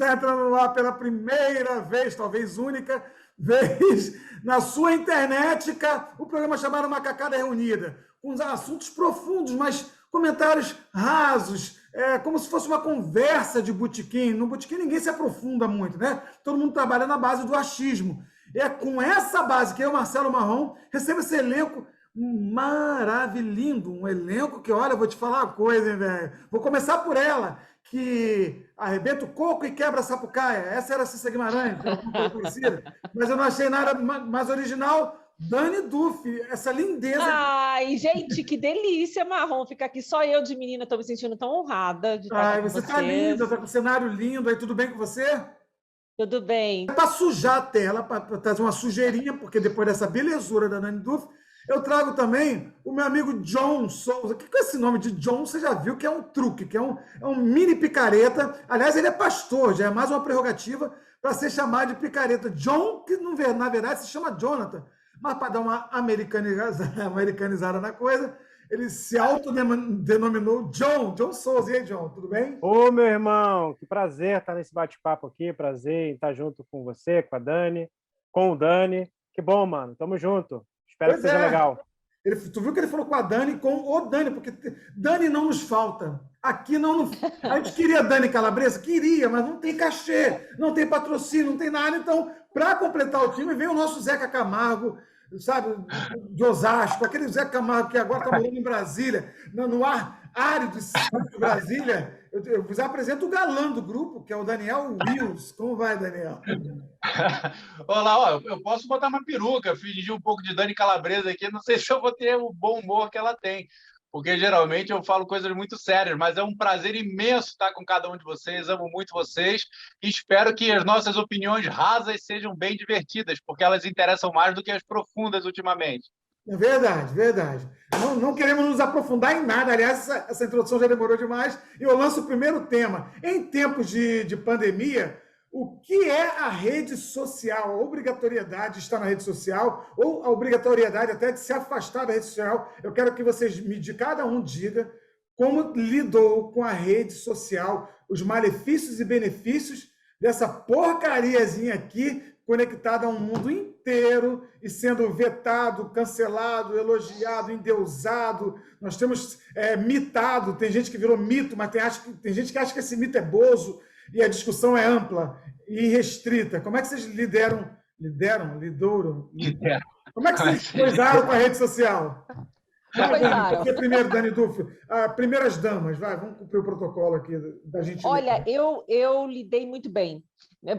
está entrando lá pela primeira vez, talvez única vez, na sua internetica, o programa chamado Macacada Reunida, com assuntos profundos, mas comentários rasos, como se fosse uma conversa de botequim. No botequim ninguém se aprofunda muito, né? Todo mundo trabalha na base do achismo. É com essa base que eu, Marcelo Marrom, recebo esse elenco maravilhoso, um elenco que, olha, vou te falar uma coisa, hein, velho. Vou começar por ela, que arrebenta o coco e quebra a sapucaia. Essa era a Cissa Guimarães, alguma coisa conhecida, mas eu não achei nada mais original. Dani Duff, essa lindeza. Ai, gente, que delícia, Marrom, ficar aqui só eu de menina, estou me sentindo tão honrada de estar aqui com você vocês. está linda, está com um cenário lindo, aí tudo bem com você? Tudo bem. Para sujar a tela, para trazer uma sujeirinha, porque depois dessa belezura da Dani Duff, eu trago também o meu amigo John Souza. Que com esse nome de John, você já viu que é um truque, que é um mini picareta. Aliás, ele é pastor, já é mais uma prerrogativa para ser chamado de picareta. John, que na verdade se chama Jonathan, mas para dar uma americanizada na coisa, ele se autodenominou John Souza. E aí, John, tudo bem? Ô, meu irmão, que prazer estar nesse bate-papo aqui, prazer em estar junto com você, com a Dani, com o Dani. Que bom, mano, tamo junto. Espero que seja legal. Tu viu que ele falou com a Dani, com o Dani, porque Dani não nos falta. Aqui não. A gente queria Dani Calabresa? Queria, mas não tem cachê, não tem patrocínio, não tem nada. Então, para completar o time, veio o nosso Zeca Camargo, sabe, de Osasco, aquele Zeca Camargo que agora está morando em Brasília, no ar árido de Brasília. Eu vos apresento o galã do grupo, que é o Daniel Wills. Como vai, Daniel? Olá, ó, eu posso botar uma peruca, fingir um pouco de Dani Calabresa aqui, não sei se eu vou ter o bom humor que ela tem, porque geralmente eu falo coisas muito sérias, mas é um prazer imenso estar com cada um de vocês, amo muito vocês e espero que as nossas opiniões rasas sejam bem divertidas, porque elas interessam mais do que as profundas ultimamente. É verdade, verdade. Não queremos nos aprofundar em nada. Aliás, essa introdução já demorou demais. E eu lanço o primeiro tema. Em tempos de pandemia, o que é a rede social? A obrigatoriedade de estar na rede social ou a obrigatoriedade até de se afastar da rede social? Eu quero que vocês, cada um diga como lidou com a rede social, os malefícios e benefícios dessa porcariazinha aqui, conectada a um mundo inteiro e sendo vetado, cancelado, elogiado, endeusado. Nós temos mitado, tem gente que virou mito, mas tem gente que acha que esse mito é bozo e a discussão é ampla e restrita. Como é que vocês lidaram? Como é que vocês coisaram com a rede social? Vai, primeiro, Dani Duff, primeiras damas, vamos cumprir o protocolo aqui da gente. Olha, eu lidei muito bem,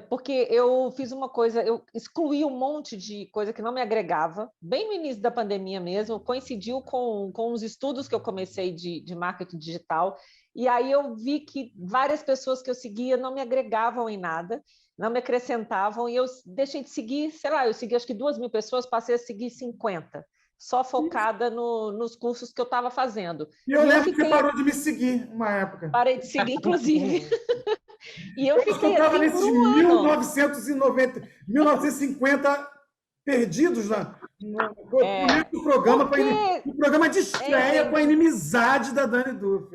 porque eu fiz uma coisa, eu excluí um monte de coisa que não me agregava, bem no início da pandemia mesmo, coincidiu com os estudos que eu comecei de marketing digital, e aí eu vi que várias pessoas que eu seguia não me agregavam em nada, não me acrescentavam, e eu deixei de seguir, sei lá, eu segui acho que 2.000 pessoas, passei a seguir 50. Só focada nos cursos que eu estava fazendo. E eu lembro que você parou de me seguir uma época. Parei de seguir, inclusive. E eu fiquei estava assim nesses por um ano. 1950 perdidos no programa, o programa de estreia com a inimizade da Dani Duff.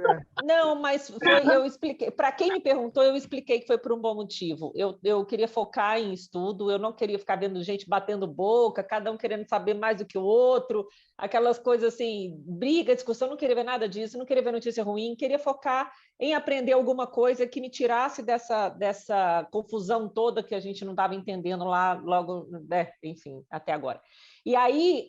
Não, mas eu expliquei. Para quem me perguntou, eu expliquei que foi por um bom motivo. Eu queria focar em estudo, eu não queria ficar vendo gente batendo boca, cada um querendo saber mais do que o outro, aquelas coisas assim, briga, discussão, não queria ver nada disso, não queria ver notícia ruim, queria focar em aprender alguma coisa que me tirasse dessa confusão toda que a gente não estava entendendo lá logo, né? Enfim, até agora. E aí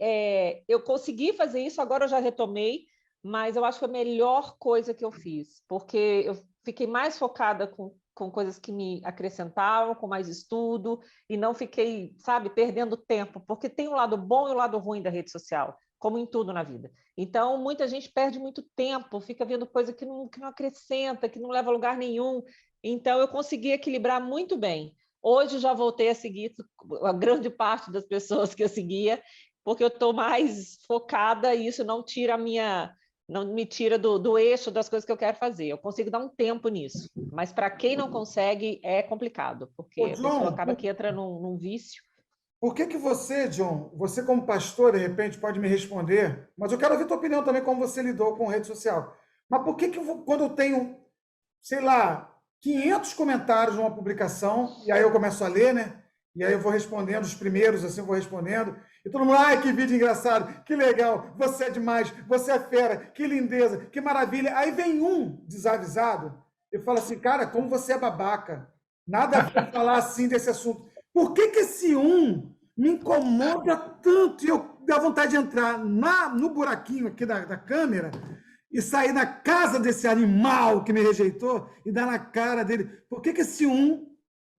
eu consegui fazer isso, agora eu já retomei, mas eu acho que foi a melhor coisa que eu fiz, porque eu fiquei mais focada com coisas que me acrescentavam, com mais estudo, e não fiquei, sabe, perdendo tempo, porque tem o lado bom e o lado ruim da rede social, como em tudo na vida. Então, muita gente perde muito tempo, fica vendo coisa que não acrescenta, que não leva a lugar nenhum. Então, eu consegui equilibrar muito bem. Hoje já voltei a seguir a grande parte das pessoas que eu seguia, porque eu estou mais focada e isso não me tira do eixo das coisas que eu quero fazer. Eu consigo dar um tempo nisso, mas para quem não consegue é complicado, porque a pessoa acaba que entra num vício. Por que você, John, você como pastor, de repente, pode me responder, mas eu quero ouvir tua opinião também, como você lidou com rede social. Mas por que quando eu tenho, sei lá, 500 comentários numa publicação, e aí eu começo a ler, né? E aí eu vou respondendo os primeiros, assim, eu vou respondendo. E todo mundo, ai, que vídeo engraçado, que legal, você é demais, você é fera, que lindeza, que maravilha. Aí vem um desavisado e fala assim, cara, como você é babaca. Nada a ver falar assim desse assunto. Por que esse um me incomoda tanto? E eu dá vontade de entrar no buraquinho aqui da câmera e sair na casa desse animal que me rejeitou e dar na cara dele. Por que esse um,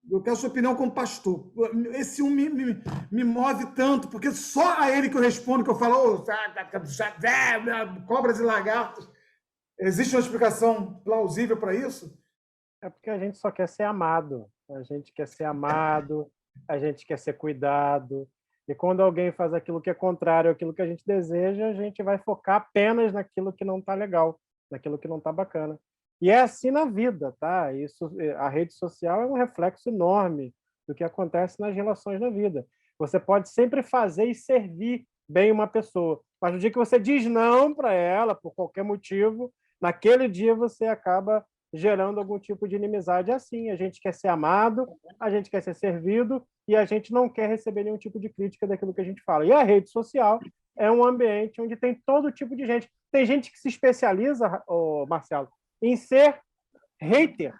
eu quero a sua opinião como pastor, esse um me move tanto? Porque só a ele que eu respondo, que eu falo, cobras e lagartos. Existe uma explicação plausível para isso? É porque a gente só quer ser amado. A gente quer ser amado, a gente quer ser cuidado. E quando alguém faz aquilo que é contrário àquilo que a gente deseja, a gente vai focar apenas naquilo que não está legal, naquilo que não está bacana. E é assim na vida, tá? Isso, a rede social é um reflexo enorme do que acontece nas relações da vida. Você pode sempre fazer e servir bem uma pessoa, mas no dia que você diz não para ela, por qualquer motivo, naquele dia você acaba gerando algum tipo de inimizade. É assim, a gente quer ser amado, a gente quer ser servido e a gente não quer receber nenhum tipo de crítica daquilo que a gente fala. E a rede social é um ambiente onde tem todo tipo de gente. Tem gente que se especializa, Marcelo, em ser hater.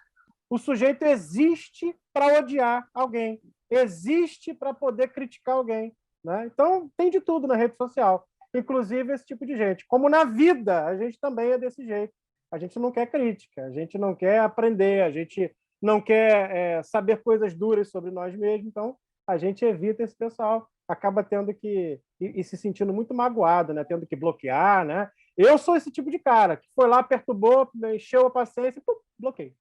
O sujeito existe para odiar alguém, existe para poder criticar alguém, né? Então, tem de tudo na rede social, inclusive esse tipo de gente. Como na vida, a gente também é desse jeito. A gente não quer crítica, a gente não quer aprender, a gente não quer saber coisas duras sobre nós mesmos, então a gente evita esse pessoal, acaba tendo que e se sentindo muito magoado, né? Tendo que bloquear, né? Eu sou esse tipo de cara que foi lá, perturbou, encheu a paciência, pum, bloqueei.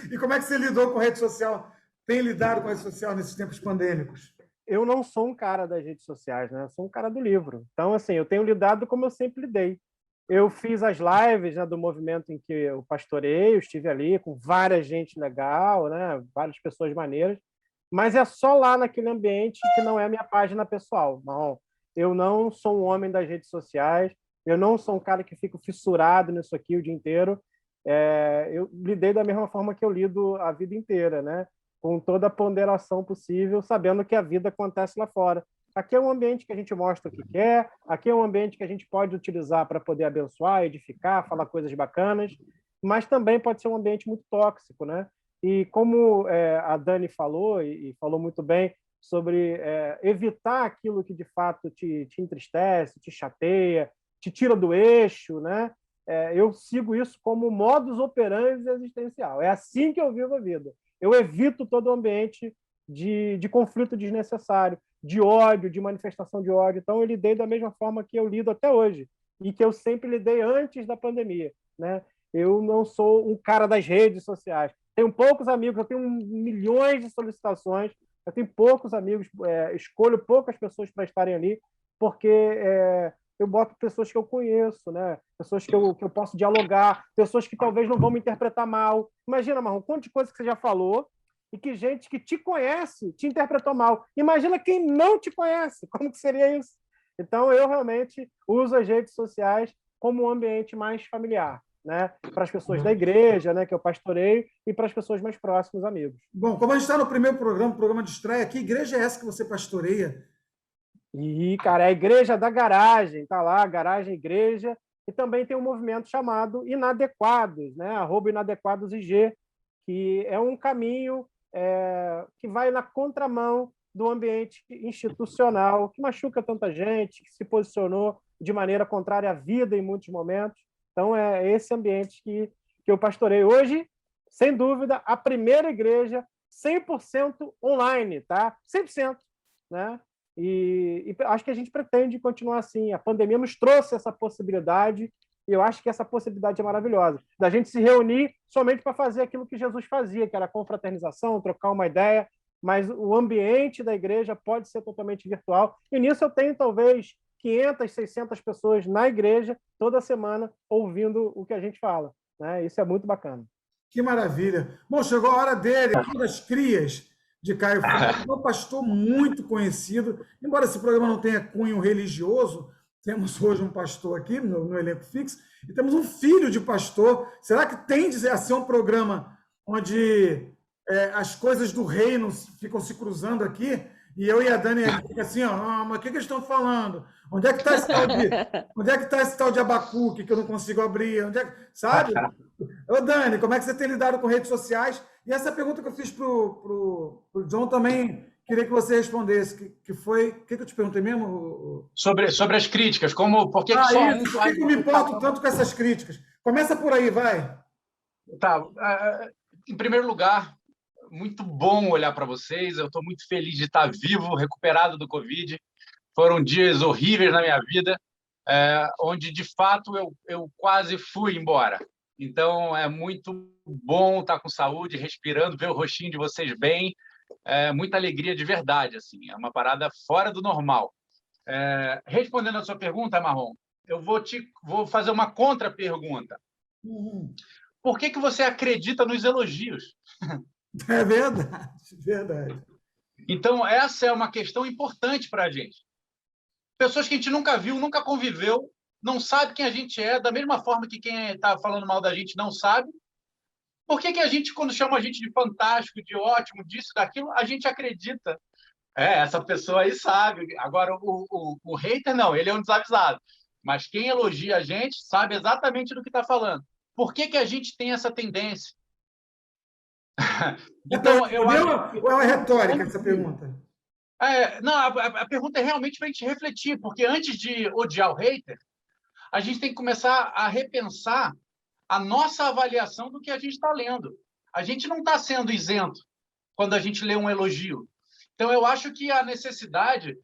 E como é que você lidou com a rede social? Tem lidado com a rede social nesses tempos pandêmicos? Eu não sou um cara das redes sociais, né? Eu sou um cara do livro. Então, assim, eu tenho lidado como eu sempre lidei. Eu fiz as lives, né, do movimento em que eu pastorei, eu estive ali com várias gente legal, né, várias pessoas maneiras, mas é só lá naquele ambiente que não é a minha página pessoal. Não, eu não sou um homem das redes sociais, eu não sou um cara que fica fissurado nisso aqui o dia inteiro. Eu lidei da mesma forma que eu lido a vida inteira, né, com toda a ponderação possível, sabendo que a vida acontece lá fora. Aqui é um ambiente que a gente mostra o que quer, aqui é um ambiente que a gente pode utilizar para poder abençoar, edificar, falar coisas bacanas, mas também pode ser um ambiente muito tóxico, né? E como a Dani falou, e falou muito bem, sobre evitar aquilo que de fato te entristece, te chateia, te tira do eixo, né? Eu sigo isso como modus operandi existencial. É assim que eu vivo a vida. Eu evito todo o ambiente de conflito desnecessário, de ódio, de manifestação de ódio. Então, eu lidei da mesma forma que eu lido até hoje e que eu sempre lidei antes da pandemia, né? Eu não sou um cara das redes sociais. Tenho poucos amigos, eu tenho milhões de solicitações, eu tenho poucos amigos, escolho poucas pessoas para estarem ali, porque eu boto pessoas que eu conheço, né? Pessoas que eu posso dialogar, pessoas que talvez não vão me interpretar mal. Imagina, Marrom, quanto de coisa que você já falou e que gente que te conhece te interpretou mal. Imagina quem não te conhece, como que seria isso? Então, eu realmente uso as redes sociais como um ambiente mais familiar, né? Para as pessoas da igreja, né, que eu pastoreio, e para as pessoas mais próximas, amigos. Bom, como a gente está no primeiro programa de estreia, que igreja é essa que você pastoreia? E, cara, é a Igreja da Garagem, tá lá, Garagem Igreja, e também tem um movimento chamado Inadequados, né? @inadequadosig, que é um caminho que vai na contramão do ambiente institucional, que machuca tanta gente, que se posicionou de maneira contrária à vida em muitos momentos. Então, é esse ambiente que eu pastorei. Hoje, sem dúvida, a primeira igreja 100% online, tá? 100%, né? E acho que a gente pretende continuar assim. A pandemia nos trouxe essa possibilidade, e eu acho que essa possibilidade é maravilhosa, da gente se reunir somente para fazer aquilo que Jesus fazia, que era confraternização, trocar uma ideia, mas o ambiente da igreja pode ser totalmente virtual, e nisso eu tenho talvez 500, 600 pessoas na igreja toda semana ouvindo o que a gente fala, né? Isso é muito bacana. Que maravilha. Bom, chegou a hora dele, uma das crias de Caio Fábio, um pastor muito conhecido, embora esse programa não tenha cunho religioso. Temos hoje um pastor aqui no elenco fixo e temos um filho de pastor. Será que tende a ser um programa onde as coisas do reino ficam se cruzando aqui, e eu e a Dani fica assim, ó, mas o que eles estão falando? Onde é que está esse tal de Abacuque que eu não consigo abrir? Sabe? Ô, Dani, como é que você tem lidado com redes sociais? E essa pergunta que eu fiz para o John também queria que você respondesse, que foi... O que eu te perguntei mesmo? Sobre as críticas, por que só um isso, por que eu me importo tanto com essas críticas? Começa por aí, vai. Tá. Em primeiro lugar, muito bom olhar para vocês. Eu estou muito feliz de estar vivo, recuperado do Covid. Foram dias horríveis na minha vida, onde, de fato, eu quase fui embora. Então, é muito bom estar com saúde, respirando, ver o rostinho de vocês bem. Muita alegria de verdade, assim. É uma parada fora do normal. Respondendo a sua pergunta, Marrom, eu vou fazer uma contra-pergunta. Por que você acredita nos elogios? É verdade, verdade. Então, essa é uma questão importante para a gente. Pessoas que a gente nunca viu, nunca conviveu, não sabe quem a gente é, da mesma forma que quem está falando mal da gente não sabe. Por que a gente, quando chama a gente de fantástico, de ótimo, disso, daquilo, a gente acredita? Essa pessoa aí sabe. Agora, o hater, não, ele é um desavisado. Mas quem elogia a gente sabe exatamente do que está falando. Por que a gente tem essa tendência? Então, ou é uma retórica essa pergunta? Não, a pergunta é realmente para a gente refletir, porque antes de odiar o hater, a gente tem que começar a repensar a nossa avaliação do que a gente está lendo. A gente não está sendo isento quando a gente lê um elogio. Então, eu acho que a necessidade,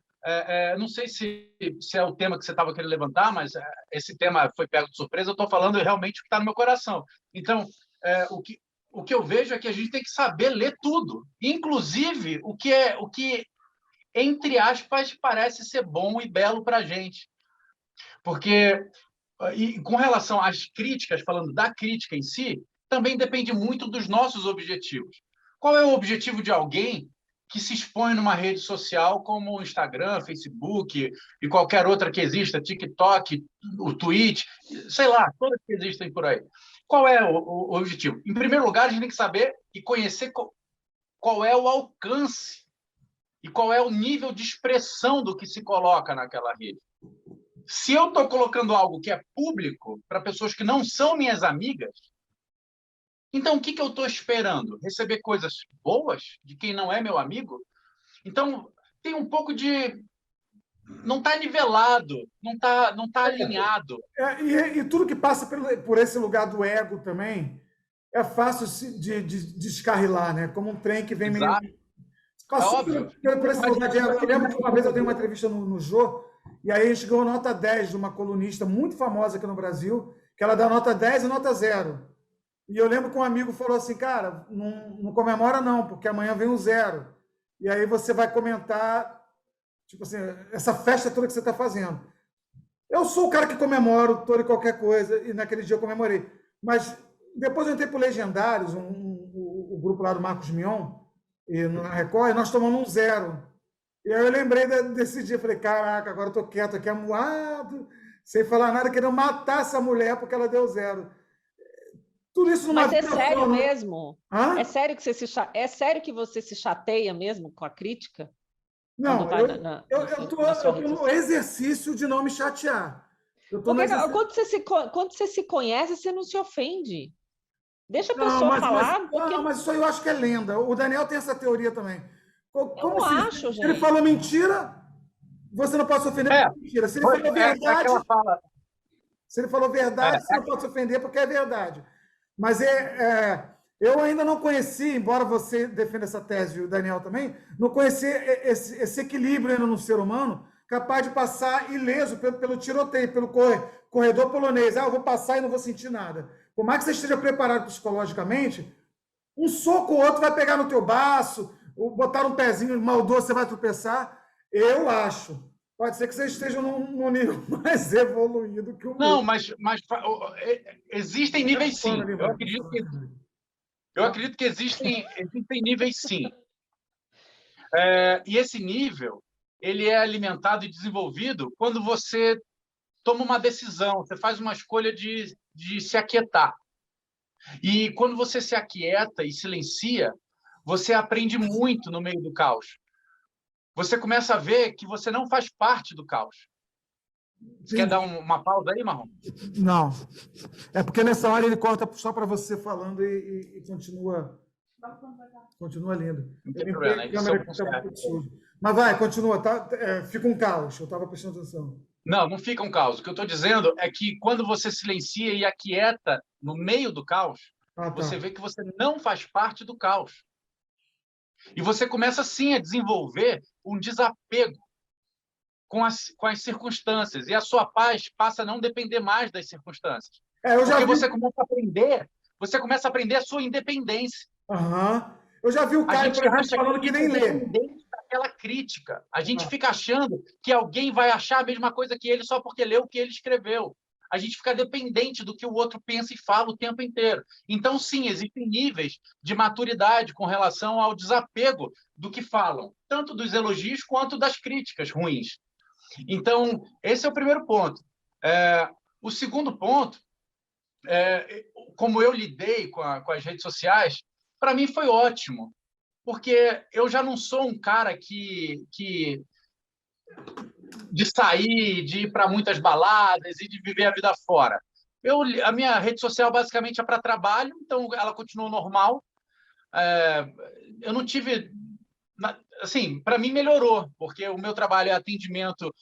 não sei se é o tema que você estava querendo levantar, mas esse tema foi pego de surpresa, eu estou falando realmente o que está no meu coração. Então, o que eu vejo é que a gente tem que saber ler tudo, inclusive o que entre aspas, parece ser bom e belo para a gente. Porque, com relação às críticas, falando da crítica em si, também depende muito dos nossos objetivos. Qual é o objetivo de alguém que se expõe numa rede social como o Instagram, Facebook e qualquer outra que exista, TikTok, o Twitch, sei lá, todas que existem por aí? Qual é o objetivo? Em primeiro lugar, a gente tem que saber e conhecer qual é o alcance e qual é o nível de expressão do que se coloca naquela rede. Se eu estou colocando algo que é público para pessoas que não são minhas amigas, então o que eu estou esperando? Receber coisas boas de quem não é meu amigo? Então, tem um pouco de... Não está nivelado, não está alinhado. E tudo que passa por esse lugar do ego também é fácil de descarrilar, né? Como um trem que vem meio... Passou por esse lugar de ego. Eu lembro que uma vez eu dei uma entrevista no Jô, e aí a gente ganhou nota 10 de uma colunista muito famosa aqui no Brasil, que ela dá nota 10 e nota 0. E eu lembro que um amigo falou assim, cara, não comemora não, porque amanhã vem um 0. E aí você vai comentar, tipo assim, essa festa toda que você está fazendo. Eu sou o cara que comemoro toda e qualquer coisa, e naquele dia eu comemorei. Mas depois eu entrei para o Legendários, o grupo lá do Marcos Mion, e na Record, e nós tomamos um 0. E aí eu lembrei desse dia, falei, caraca, agora eu tô quieto aqui, amuado, sem falar nada, querendo matar essa mulher porque ela deu 0. Tudo isso numa... Mas é sério mesmo? Hã? É sério que você se chateia mesmo com a crítica? Não, eu tô no exercício de não me chatear. Quando você se conhece, você não se ofende. Deixa a pessoa falar. Mas isso aí eu acho que é lenda. O Daniel tem essa teoria também. Eu acho, gente. Se ele falou mentira, você não pode se ofender por mentira. Se ele falou verdade, se ele falou verdade, você não pode se ofender porque é verdade. Mas eu ainda não conheci, embora você defenda essa tese e o Daniel também, não conheci esse equilíbrio ainda no ser humano capaz de passar ileso pelo tiroteio, pelo corredor polonês. Eu vou passar e não vou sentir nada. Por mais que você esteja preparado psicologicamente, um soco ou outro vai pegar no teu baço, botar um pezinho maldoso, você vai tropeçar. Eu acho. Pode ser que você esteja num nível mais evoluído que o meu. Não, mas existem níveis sim. Eu acredito que existem níveis sim. E esse nível ele é alimentado e desenvolvido quando você toma uma decisão, você faz uma escolha de se aquietar. E quando você se aquieta e silencia, você aprende muito no meio do caos. Você começa a ver que você não faz parte do caos. Você quer dar uma pausa aí, Marrom? Não. É porque nessa hora ele corta só para você falando e continua lindo. Não tem Eu problema, limpei a a edição câmera que estava um conserta. pouco suja. Mas vai, continua. Tá? Fica um caos. Eu estava prestando atenção. Não, não fica um caos. O que eu estou dizendo é que quando você silencia e aquieta no meio do caos, Ah, tá. você vê que você não faz parte do caos. E você começa, sim, a desenvolver um desapego com as circunstâncias. E a sua paz passa a não depender mais das circunstâncias. Eu já Porque vi... você começa a aprender a sua independência. Uhum. Eu já vi o A Caio, gente por exemplo, acha falando que nem é lê. dependente daquela crítica. A gente fica achando que alguém vai achar a mesma coisa que ele só porque leu o que ele escreveu. A gente fica dependente do que o outro pensa e fala o tempo inteiro. Então, sim, existem níveis de maturidade com relação ao desapego do que falam, tanto dos elogios quanto das críticas ruins. Então, esse é o primeiro ponto. O segundo ponto, como eu lidei com as redes sociais, para mim foi ótimo, porque eu já não sou um cara de sair, de ir para muitas baladas e de viver a vida fora. A minha rede social basicamente é para trabalho, então ela continua normal. Eu não tive... Assim, para mim melhorou, porque o meu trabalho é atendimento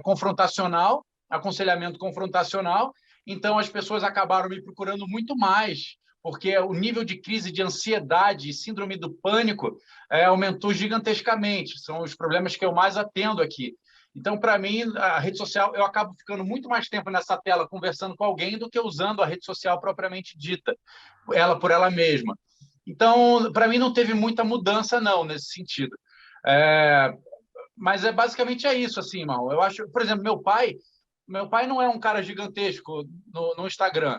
confrontacional, aconselhamento confrontacional, então as pessoas acabaram me procurando muito mais, porque o nível de crise de ansiedade e síndrome do pânico aumentou gigantescamente. São os problemas que eu mais atendo aqui. Então, para mim, a rede social, eu acabo ficando muito mais tempo nessa tela conversando com alguém do que usando a rede social propriamente dita, ela por ela mesma. Então, para mim, não teve muita mudança, não, nesse sentido. Mas basicamente isso, assim, irmão. Eu acho, por exemplo, meu pai não é um cara gigantesco no Instagram.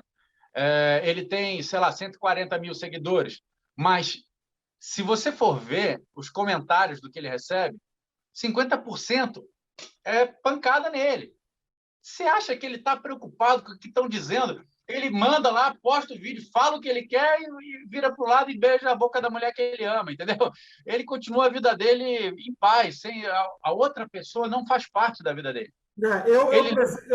Ele tem, sei lá, 140 mil seguidores. Mas, se você for ver os comentários do que ele recebe, 50% é pancada nele. Você acha que ele está preocupado com o que estão dizendo? Ele manda lá, posta o vídeo, fala o que ele quer e vira para o lado e beija a boca da mulher que ele ama, entendeu? Ele continua a vida dele em paz, sem a outra pessoa não faz parte da vida dele.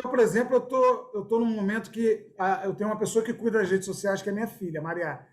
Por exemplo, eu tô num momento que eu tenho uma pessoa que cuida das redes sociais, que é minha filha, Maria.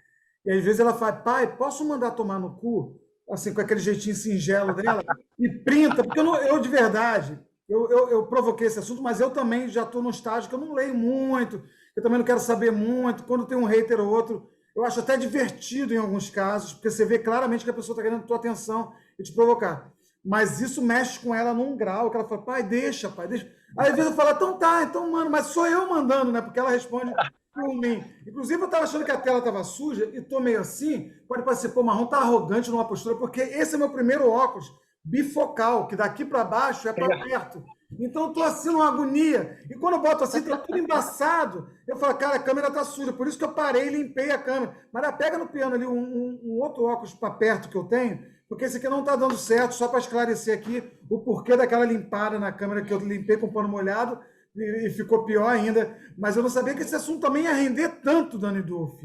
E às vezes ela fala, pai, posso mandar tomar no cu? Assim, com aquele jeitinho singelo dela, e printa, porque eu de verdade, eu provoquei esse assunto, mas eu também já estou num estágio que eu não leio muito, eu também não quero saber muito. Quando tem um hater ou outro, eu acho até divertido em alguns casos, porque você vê claramente que a pessoa está querendo a tua atenção e te provocar. Mas isso mexe com ela num grau que ela fala, pai, deixa, pai, deixa. Aí às vezes eu falo, então tá, então mano, mas sou eu mandando, né? Porque ela responde por mim. Inclusive, eu estava achando que a tela estava suja e tô meio assim, pode parecer, pô, o Marrom tá arrogante numa postura, porque esse é meu primeiro óculos bifocal, que daqui para baixo é para perto. Então eu tô assim numa agonia. E quando eu boto assim, tá tudo embaçado. Eu falo, cara, a câmera tá suja. Por isso que eu parei e limpei a câmera. Mas pega no piano ali um outro óculos para perto que eu tenho, porque esse aqui não está dando certo, só para esclarecer aqui o porquê daquela limpada na câmera que eu limpei com pano molhado e ficou pior ainda. Mas eu não sabia que esse assunto também ia render tanto, Dani Duff.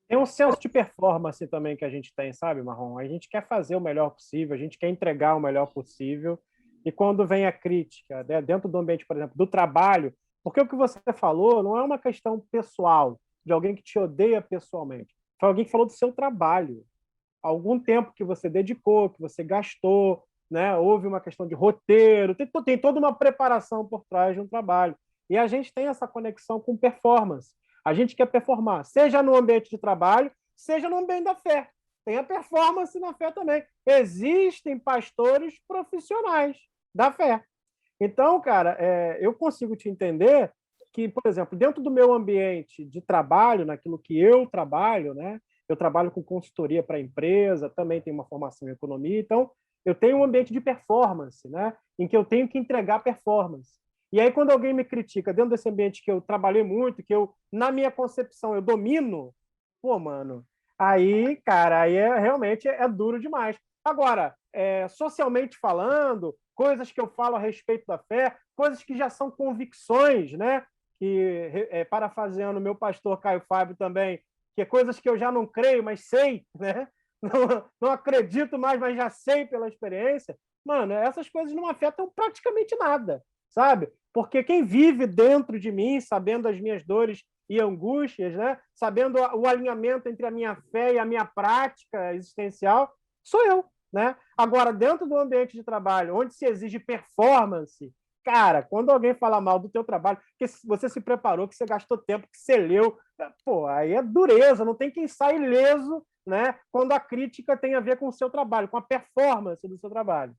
Tem um senso de performance também que a gente tem, sabe, Marrom? A gente quer fazer o melhor possível, a gente quer entregar o melhor possível. E quando vem a crítica, né, dentro do ambiente, por exemplo, do trabalho, porque o que você falou não é uma questão pessoal, de alguém que te odeia pessoalmente. Foi alguém que falou do seu trabalho. Algum tempo que você dedicou, que você gastou, né? Houve uma questão de roteiro, tem toda uma preparação por trás de um trabalho. E a gente tem essa conexão com performance. A gente quer performar, seja no ambiente de trabalho, seja no ambiente da fé. Tem a performance na fé também. Existem pastores profissionais da fé. Então, cara, eu consigo te entender que, por exemplo, dentro do meu ambiente de trabalho, naquilo que eu trabalho, né? Eu trabalho com consultoria para a empresa, também tenho uma formação em economia, então eu tenho um ambiente de performance, né? Em que eu tenho que entregar performance. E aí, quando alguém me critica dentro desse ambiente que eu trabalhei muito, que eu, na minha concepção, eu domino, pô, mano, aí, cara, aí realmente é duro demais. Agora, socialmente falando, coisas que eu falo a respeito da fé, coisas que já são convicções, né? Que, parafraseando meu pastor Caio Fábio também, que é coisas que eu já não creio, mas sei, né? Não acredito mais, mas já sei pela experiência. Mano, essas coisas não afetam praticamente nada, sabe? Porque quem vive dentro de mim, sabendo as minhas dores e angústias, né? Sabendo o alinhamento entre a minha fé e a minha prática existencial, sou eu, né? Agora, dentro do ambiente de trabalho, onde se exige performance, cara, quando alguém fala mal do teu trabalho, que você se preparou, que você gastou tempo, que você leu, pô, aí é dureza, não tem quem sai ileso, né? Quando a crítica tem a ver com o seu trabalho, com a performance do seu trabalho.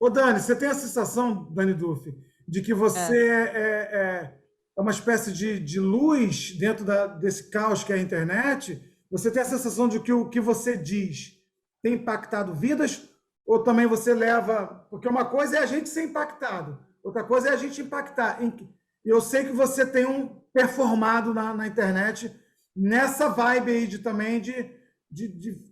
Ô, Dani, você tem a sensação, Dani Duff, de que você é uma espécie de luz dentro desse caos que é a internet? Você tem a sensação de que o que você diz tem impactado vidas? Ou também você leva... Porque uma coisa é a gente ser impactado, outra coisa é a gente impactar. Eu sei que você tem performado na internet nessa vibe aí também de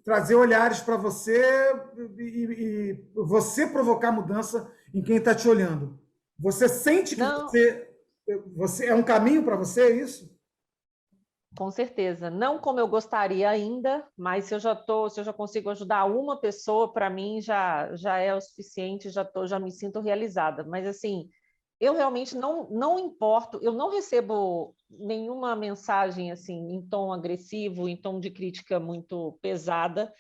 trazer olhares para você e você provocar mudança em quem está te olhando. Você sente que você é um caminho para você, é isso? Com certeza. Não como eu gostaria ainda, mas se eu já consigo ajudar uma pessoa, para mim já é o suficiente, já me sinto realizada. Mas assim, eu realmente não importo, eu não recebo nenhuma mensagem assim em tom agressivo, em tom de crítica muito pesada,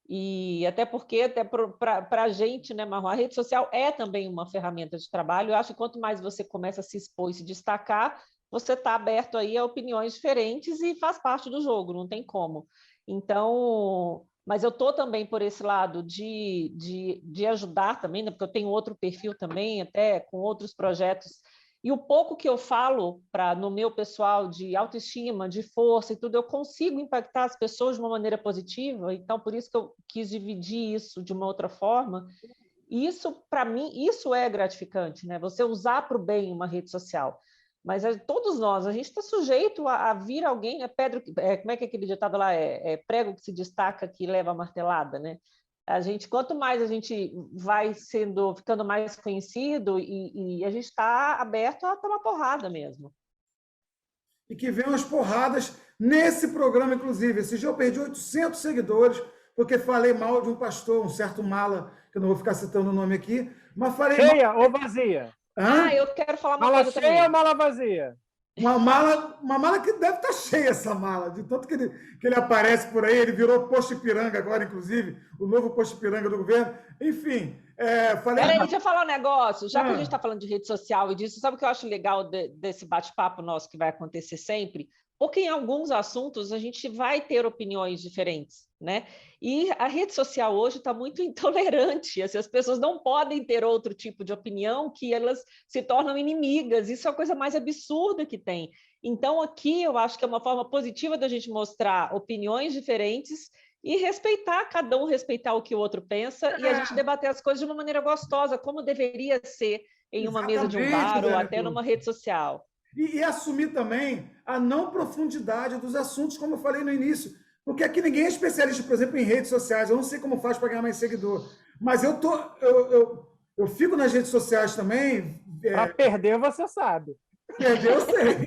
e até para a gente, né, Marrom, a rede social é também uma ferramenta de trabalho. Eu acho que quanto mais você começa a se expor e se destacar, você está aberto aí a opiniões diferentes e faz parte do jogo, não tem como. Então, mas eu estou também por esse lado de ajudar também, né? Porque eu tenho outro perfil também, até com outros projetos, e o pouco que eu falo no meu pessoal de autoestima, de força e tudo, eu consigo impactar as pessoas de uma maneira positiva, então por isso que eu quis dividir isso de uma outra forma. E isso, para mim, isso é gratificante, né? Você usar para o bem uma rede social. Mas todos nós, a gente está sujeito a vir alguém, como é que é aquele ditado lá? Prego que se destaca que leva a martelada, né? Quanto mais a gente vai ficando mais conhecido e a gente está aberto a tomar porrada mesmo. E que venham as porradas nesse programa, inclusive. Esse dia eu perdi 800 seguidores, porque falei mal de um pastor, um certo mala, que eu não vou ficar citando o nome aqui, mas falei cheia mal... ou vazia? Eu quero falar uma mala coisa cheia também. ou mala vazia? Uma mala que deve estar cheia, essa mala, de tanto que ele aparece por aí. Ele virou posto Ipiranga agora, inclusive, o novo posto Ipiranga do governo. Enfim, falei... Peraí, deixa eu falar um negócio. Já que a gente está falando de rede social e disso, sabe o que eu acho legal desse bate-papo nosso que vai acontecer sempre? Porque em alguns assuntos a gente vai ter opiniões diferentes, né? E a rede social hoje está muito intolerante. Assim, as pessoas não podem ter outro tipo de opinião, que elas se tornam inimigas. Isso é a coisa mais absurda que tem. Então, aqui eu acho que é uma forma positiva da gente mostrar opiniões diferentes e respeitar, cada um respeitar o que o outro pensa, e a gente debater as coisas de uma maneira gostosa, como deveria ser em uma mesa de um bar ou até numa rede social. E assumir também a não profundidade dos assuntos, como eu falei no início. Porque aqui ninguém é especialista, por exemplo, em redes sociais. Eu não sei como faz para ganhar mais seguidor. Mas eu fico nas redes sociais também. Para perder, você sabe. Perder, eu sei.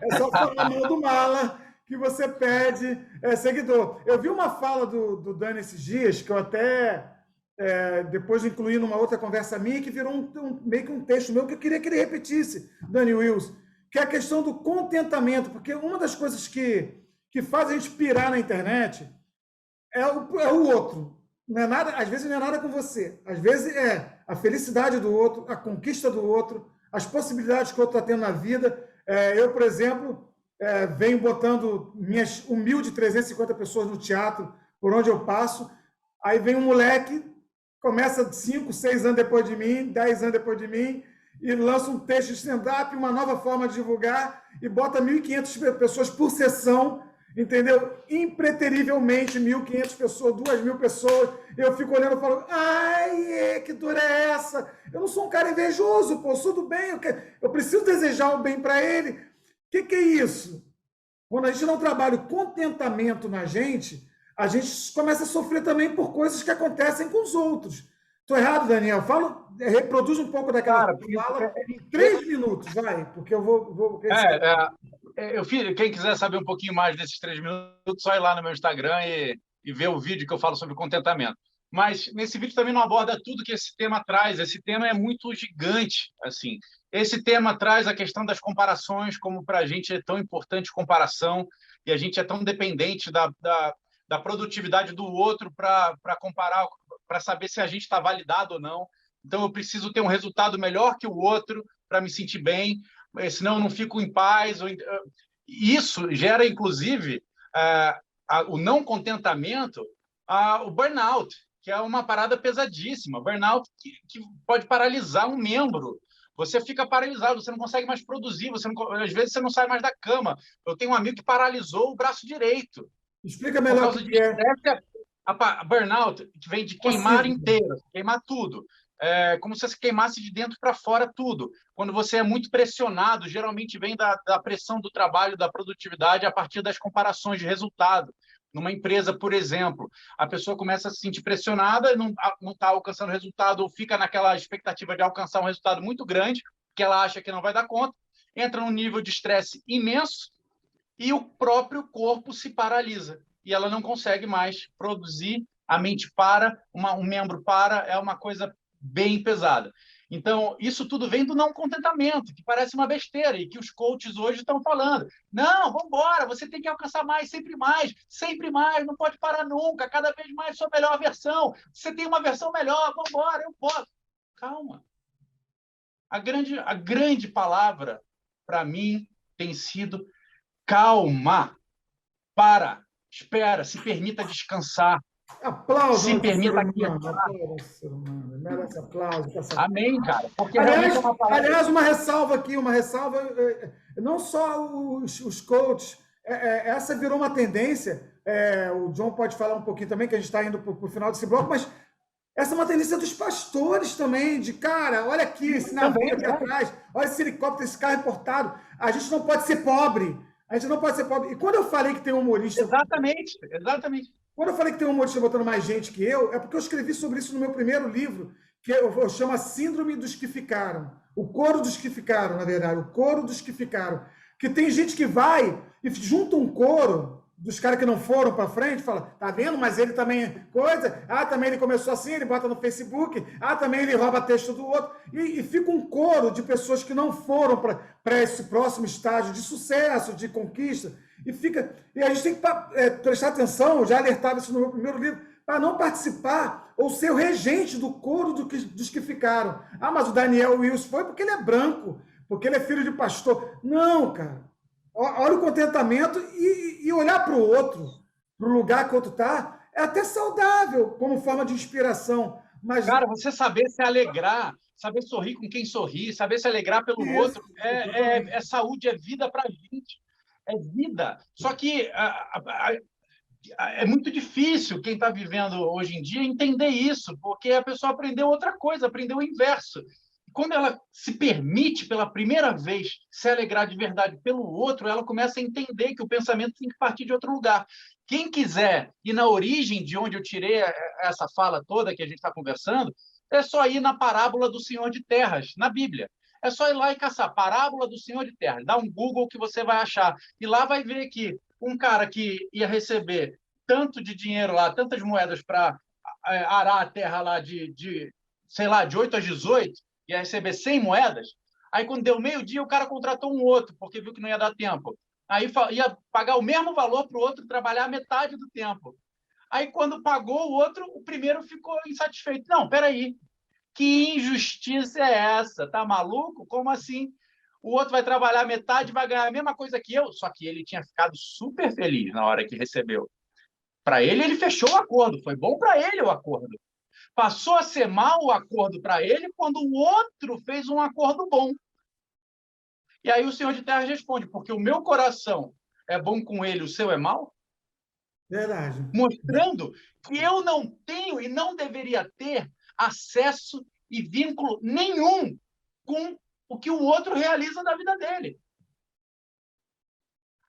É só falar mal do mala que você perde seguidor. Eu vi uma fala do Dani esses dias, que eu até... depois incluí numa outra conversa minha, que virou meio que um texto meu que eu queria que ele repetisse, Dani Wills, que é a questão do contentamento, porque uma das coisas que faz a gente pirar na internet é o outro. Não é nada, às vezes não é nada com você, às vezes é a felicidade do outro, a conquista do outro, as possibilidades que o outro está tendo na vida. Eu, por exemplo, venho botando minhas humildes 350 pessoas no teatro, por onde eu passo, aí vem um moleque, começa 5, 6 anos depois de mim, 10 anos depois de mim, e lança um texto de stand-up, uma nova forma de divulgar, e bota 1.500 pessoas por sessão, entendeu? Impreterivelmente, 1.500 pessoas, 2.000 pessoas. Eu fico olhando e falo, ai, que dor é essa? Eu não sou um cara invejoso, pô, eu sou do bem, eu preciso desejar o bem para ele. O que é isso? Quando a gente não trabalha o contentamento na gente, a gente começa a sofrer também por coisas que acontecem com os outros. Estou errado, Daniel? Reproduz um pouco daquela fala em 3 minutos, vai, porque eu vou... quem quiser saber um pouquinho mais desses 3 minutos, só ir lá no meu Instagram e ver o vídeo que eu falo sobre contentamento. Mas nesse vídeo também não aborda tudo que esse tema traz. Esse tema é muito gigante, assim. Esse tema traz a questão das comparações, como para a gente é tão importante comparação, e a gente é tão dependente da produtividade do outro para comparar, para saber se a gente está validado ou não. Então, eu preciso ter um resultado melhor que o outro para me sentir bem, senão eu não fico em paz. Isso gera, inclusive, o não contentamento, o burnout, que é uma parada pesadíssima. Burnout que pode paralisar um membro. Você fica paralisado, você não consegue mais produzir, às vezes você não sai mais da cama. Eu tenho um amigo que paralisou o braço direito. Explica melhor o que é. Burnout, que vem de queimar inteiro, queimar tudo. É como se você queimasse de dentro para fora tudo. Quando você é muito pressionado, geralmente vem da pressão do trabalho, da produtividade, a partir das comparações de resultado. Numa empresa, por exemplo, a pessoa começa a se sentir pressionada, não está alcançando resultado, ou fica naquela expectativa de alcançar um resultado muito grande, que ela acha que não vai dar conta, entra num nível de estresse imenso e o próprio corpo se paralisa. E ela não consegue mais produzir, a mente para, um membro para, é uma coisa bem pesada. Então, isso tudo vem do não contentamento, que parece uma besteira, e que os coaches hoje estão falando. Não, vamos embora, você tem que alcançar mais, sempre mais, não pode parar nunca, cada vez mais sua melhor versão. Você tem uma versão melhor, vamos embora, eu posso. Calma. A grande palavra, para mim, tem sido calma. Para, espera, se permita descansar. Aplausos. Se permita aqui. Merece aplauso. Amém, cara. Porque aliás, uma ressalva. Não só os coaches, essa virou uma tendência. O John pode falar um pouquinho também, que a gente está indo para o final desse bloco, mas essa é uma tendência dos pastores também, de cara, olha aqui, esse navio aqui atrás, olha esse helicóptero, esse carro importado. A gente não pode ser pobre. A gente não pode ser pobre. E quando eu falei que tem um humorista... Exatamente. Quando eu falei que tem um humorista botando mais gente que eu, é porque eu escrevi sobre isso no meu primeiro livro, que eu chamo a Síndrome dos que Ficaram. O coro dos que ficaram, na verdade. O coro dos que ficaram. Que tem gente que vai e junta um coro dos caras que não foram para frente, fala, tá vendo? Mas ele também coisa. Também ele começou assim, ele bota no Facebook. Também ele rouba texto do outro. E fica um coro de pessoas que não foram para esse próximo estágio de sucesso, de conquista. E a gente tem que prestar atenção, eu já alertava isso no meu primeiro livro, para não participar ou ser o regente do coro dos que ficaram. Mas o Daniel Wilson foi porque ele é branco, porque ele é filho de pastor. Não, cara. Olha o contentamento e olhar para o outro, para o lugar que o outro está, é até saudável como forma de inspiração. Mas... Cara, você saber se alegrar, saber sorrir com quem sorri, saber se alegrar pelo outro, é saúde, é vida para a gente. É vida. Só que é muito difícil quem está vivendo hoje em dia entender isso, porque a pessoa aprendeu outra coisa, aprendeu o inverso. Quando ela se permite, pela primeira vez, se alegrar de verdade pelo outro, ela começa a entender que o pensamento tem que partir de outro lugar. Quem quiser ir na origem de onde eu tirei essa fala toda que a gente está conversando, é só ir na parábola do Senhor de Terras, na Bíblia. É só ir lá e caçar parábola do Senhor de Terras. Dá um Google que você vai achar. E lá vai ver que um cara que ia receber tanto de dinheiro lá, tantas moedas para arar a terra lá sei lá, de 8 às 18, ia receber 100 moedas. Aí, quando deu meio-dia, o cara contratou um outro, porque viu que não ia dar tempo. Aí ia pagar o mesmo valor para o outro trabalhar metade do tempo. Aí, quando pagou o outro, o primeiro ficou insatisfeito. Não, peraí. Que injustiça é essa? Tá maluco? Como assim? O outro vai trabalhar metade, vai ganhar a mesma coisa que eu. Só que ele tinha ficado super feliz na hora que recebeu. Para ele fechou o acordo. Foi bom para ele o acordo. Passou a ser mal o acordo para ele quando o outro fez um acordo bom. E aí o Senhor de Terras responde, porque o meu coração é bom com ele, o seu é mau? Verdade. Mostrando que eu não tenho e não deveria ter acesso e vínculo nenhum com o que o outro realiza da vida dele.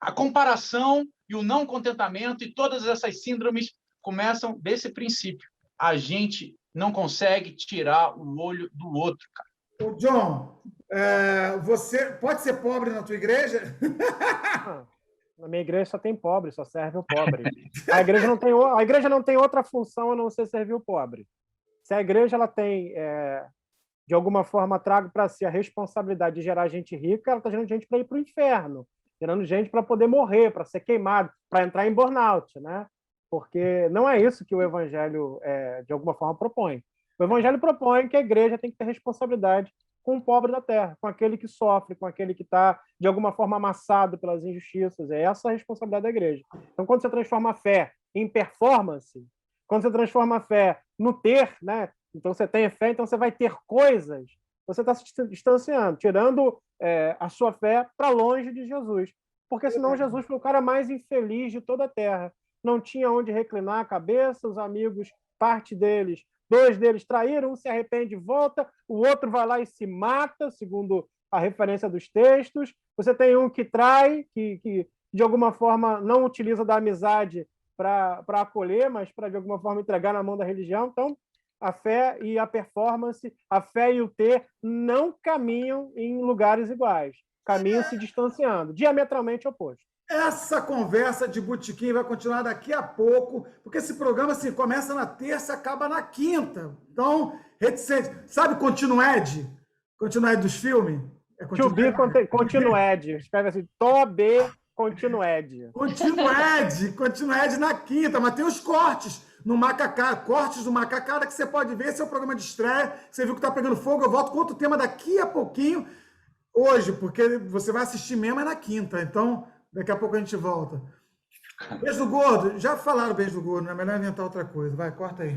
A comparação e o não contentamento e todas essas síndromes começam desse princípio. A gente não consegue tirar o olho do outro, cara. Ô, John, Você pode ser pobre na tua igreja? Na minha igreja só tem pobre, só serve o pobre. A igreja não tem outra função a não ser servir o pobre. Se a igreja ela tem, de alguma forma, trago para si a responsabilidade de gerar gente rica, ela está gerando gente para ir para o inferno, gerando gente para poder morrer, para ser queimado, para entrar em burnout, né? Porque não é isso que o evangelho, de alguma forma, propõe. O evangelho propõe que a igreja tem que ter responsabilidade com o pobre da terra, com aquele que sofre, com aquele que está, de alguma forma, amassado pelas injustiças. É essa a responsabilidade da igreja. Então, quando você transforma a fé em performance, quando você transforma a fé no ter, né? Então, você tem fé, então você vai ter coisas, você está se distanciando, tirando a sua fé para longe de Jesus. Porque senão Jesus foi o cara mais infeliz de toda a terra. Não tinha onde reclinar a cabeça, os amigos, parte deles, 2 deles traíram, um se arrepende e volta, o outro vai lá e se mata, segundo a referência dos textos. Você tem um que trai, que de alguma forma não utiliza da amizade para acolher, mas para de alguma forma entregar na mão da religião. Então, a fé e a performance, a fé e o ter não caminham em lugares iguais, caminham se distanciando, diametralmente oposto. Essa conversa de botequim vai continuar daqui a pouco, porque esse programa assim, começa na terça e acaba na quinta. Então, reticente. Sabe Continued? Continued dos filmes? To be continued. Escreve assim, to be continued. Continued na quinta, mas tem os cortes no Macacá, cortes do Macacada que você pode ver. Esse é o programa de estreia. Você viu que está pegando fogo. Eu volto com outro tema daqui a pouquinho, hoje, porque você vai assistir mesmo na quinta. Então, daqui a pouco a gente volta. Beijo do gordo. Já falaram beijo do gordo, não é melhor inventar outra coisa. Vai, corta aí.